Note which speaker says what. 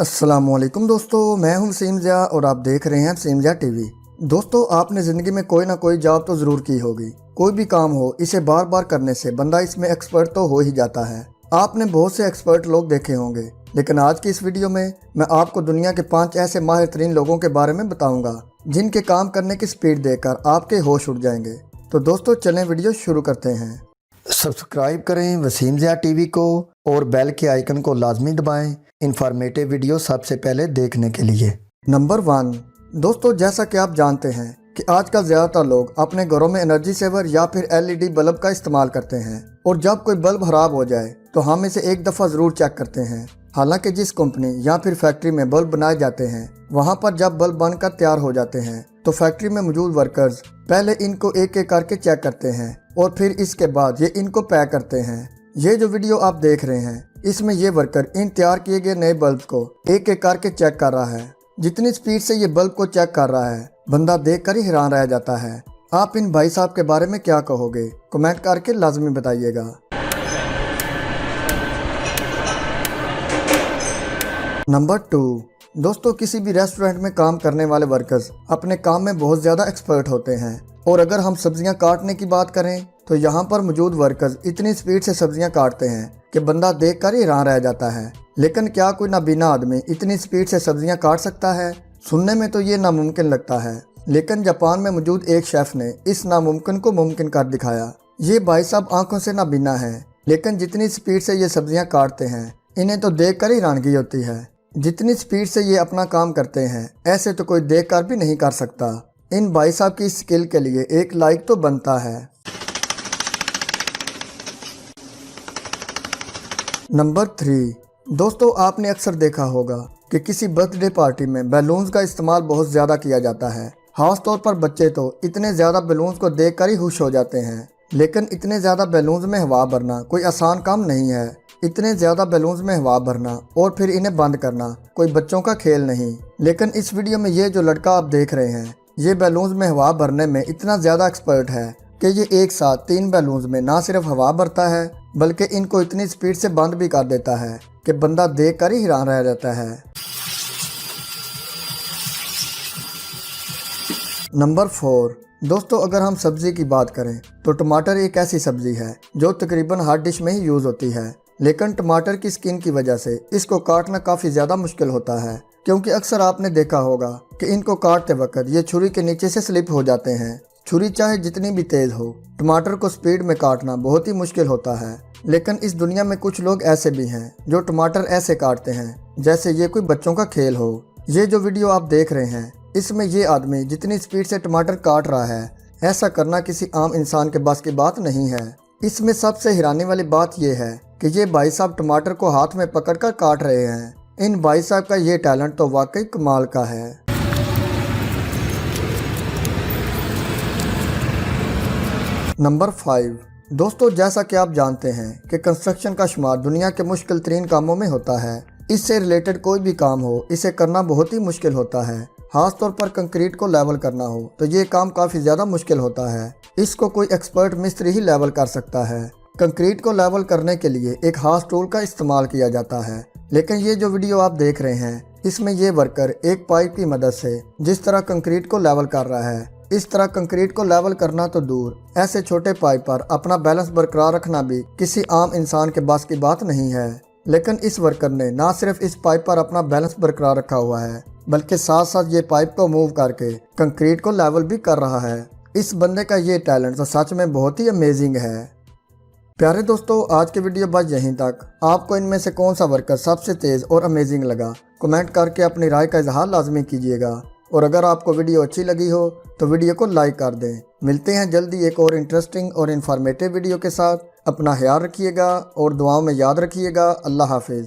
Speaker 1: अस्सलामुअलैकुम दोस्तों, मैं हूं वसीम ज़िया और आप देख रहे हैं वसीम ज़िया टीवी। दोस्तों, आपने ज़िंदगी में कोई ना कोई जॉब तो ज़रूर की होगी। कोई भी काम हो, इसे बार बार करने से बंदा इसमें एक्सपर्ट तो हो ही जाता है। आपने बहुत से एक्सपर्ट लोग देखे होंगे, लेकिन आज की इस वीडियो में मैं आपको दुनिया के 5 ऐसे माहिर तरीन लोगों के बारे में बताऊँगा जिनके काम करने की स्पीड देखकर आपके होश उड़ जाएंगे। तो दोस्तों, चलें वीडियो शुरू करते हैं। सब्सक्राइब करें वसीम ज़िया टीवी को और बेल के आइकन को लाजमी दबाएं इंफॉर्मेटिव वीडियो सबसे पहले देखने के लिए। नंबर 1 दोस्तों, जैसा कि आप जानते हैं कि आजकल ज़्यादातर लोग अपने घरों में एनर्जी सेवर या फिर LED बल्ब का इस्तेमाल करते हैं और जब कोई बल्ब खराब हो जाए तो हम इसे एक दफ़ा ज़रूर चेक करते हैं। हालांकि जिस कंपनी या फिर फैक्ट्री में बल्ब बनाए जाते हैं, वहाँ पर जब बल्ब बनकर तैयार हो जाते हैं तो फैक्ट्री में मौजूद वर्कर्स पहले इनको एक एक करके चेक करते हैं और फिर इसके बाद ये इनको पैक करते हैं। ये जो वीडियो आप देख रहे हैं, इसमें ये वर्कर इन तैयार किए गए नए बल्ब को एक एक करके चेक कर रहा है। जितनी स्पीड से ये बल्ब को चेक कर रहा है, बंदा देखकर ही हैरान रह जाता है। आप इन भाई साहब के बारे में क्या कहोगे, कमेंट करके लाजमी बताइएगा। नंबर 2 दोस्तों, किसी भी रेस्टोरेंट में काम करने वाले वर्कर्स अपने काम में बहुत ज़्यादा एक्सपर्ट होते हैं और अगर हम सब्जियां काटने की बात करें तो यहाँ पर मौजूद वर्कर्स इतनी स्पीड से सब्जियां काटते हैं कि बंदा देखकर ही हैरान रह जाता है। लेकिन क्या कोई नाबीना आदमी इतनी स्पीड से सब्जियां काट सकता है? सुनने में तो ये नामुमकिन लगता है, लेकिन जापान में मौजूद एक शेफ ने इस नामुमकिन को मुमकिन कर दिखाया। ये भाई साहब आंखों से नाबीना है, लेकिन जितनी स्पीड से ये सब्जियां काटते हैं, इन्हें तो देख कर ही हैरानगी होती है। जितनी स्पीड से ये अपना काम करते हैं, ऐसे तो कोई देख कर भी नहीं कर सकता। इन भाई साहब की स्किल के लिए एक लाइक तो बनता है। नंबर 3 दोस्तों, आपने अक्सर देखा होगा कि किसी बर्थडे पार्टी में बैलून्स का इस्तेमाल बहुत ज़्यादा किया जाता है। खास तौर पर बच्चे तो इतने ज़्यादा बैलून्स को देखकर ही खुश हो जाते हैं। लेकिन इतने ज़्यादा बैलून्स में हवा भरना कोई आसान काम नहीं है। इतने ज़्यादा बैलून्स में हवा भरना और फिर इन्हें बंद करना कोई बच्चों का खेल नहीं। लेकिन इस वीडियो में ये जो लड़का आप देख रहे हैं, ये बैलून्स में हवा भरने में इतना ज़्यादा एक्सपर्ट है कि ये एक साथ 3 बैलून्स में ना सिर्फ हवा भरता है, बल्कि इनको इतनी स्पीड से बंद भी कर देता है कि बंदा देख कर ही हैरान रह जाता है। नंबर 4 दोस्तों, अगर हम सब्जी की बात करें तो टमाटर एक ऐसी सब्जी है जो तकरीबन हर डिश में ही यूज़ होती है। लेकिन टमाटर की स्किन की वजह से इसको काटना काफ़ी ज़्यादा मुश्किल होता है, क्योंकि अक्सर आपने देखा होगा कि इनको काटते वक्त ये छुरी के नीचे से स्लिप हो जाते हैं। छुरी चाहे जितनी भी तेज़ हो, टमाटर को स्पीड में काटना बहुत ही मुश्किल होता है। लेकिन इस दुनिया में कुछ लोग ऐसे भी हैं जो टमाटर ऐसे काटते हैं जैसे ये कोई बच्चों का खेल हो। ये जो वीडियो आप देख रहे हैं, इसमें ये आदमी जितनी स्पीड से टमाटर काट रहा है, ऐसा करना किसी आम इंसान के बस की बात नहीं है। इसमें सबसे हैरानी वाली बात यह है कि ये भाई साहब टमाटर को हाथ में पकड़कर काट रहे हैं। इन भाई साहब का ये टैलेंट तो वाकई कमाल का है। नंबर 5 दोस्तों, जैसा कि आप जानते हैं कि कंस्ट्रक्शन का शुमार दुनिया के मुश्किल तरीन कामों में होता है। इससे रिलेटेड कोई भी काम हो, इसे करना बहुत ही मुश्किल होता है। खास तौर पर कंक्रीट को लेवल करना हो तो ये काम काफ़ी ज़्यादा मुश्किल होता है। इसको कोई एक्सपर्ट मिस्त्री ही लेवल कर सकता है। कंक्रीट को लेवल करने के लिए एक खास टूल का इस्तेमाल किया जाता है। लेकिन ये जो वीडियो आप देख रहे हैं, इसमें ये वर्कर एक पाइप की मदद से जिस तरह कंक्रीट को लेवल कर रहा है, इस तरह कंक्रीट को लेवल करना तो दूर, ऐसे छोटे पाइप पर अपना बैलेंस बरकरार रखना भी किसी आम इंसान के बस की बात नहीं है। लेकिन इस वर्कर ने ना सिर्फ इस पाइप पर अपना बैलेंस बरकरार रखा हुआ है, बल्कि साथ साथ ये पाइप को मूव करके कंक्रीट को लेवल भी कर रहा है। इस बंदे का ये टैलेंट तो सच में बहुत ही अमेजिंग है। प्यारे दोस्तों, आज के वीडियो बस यहीं तक। आपको इनमें से कौन सा वर्कर सबसे तेज़ और अमेजिंग लगा, कमेंट करके अपनी राय का इजहार लाजमी कीजिएगा। और अगर आपको वीडियो अच्छी लगी हो तो वीडियो को लाइक कर दें। मिलते हैं जल्दी एक और इंटरेस्टिंग और इन्फॉर्मेटिव वीडियो के साथ। अपना ख्याल रखिएगा और दुआओं में याद रखिएगा। अल्लाह हाफिज़।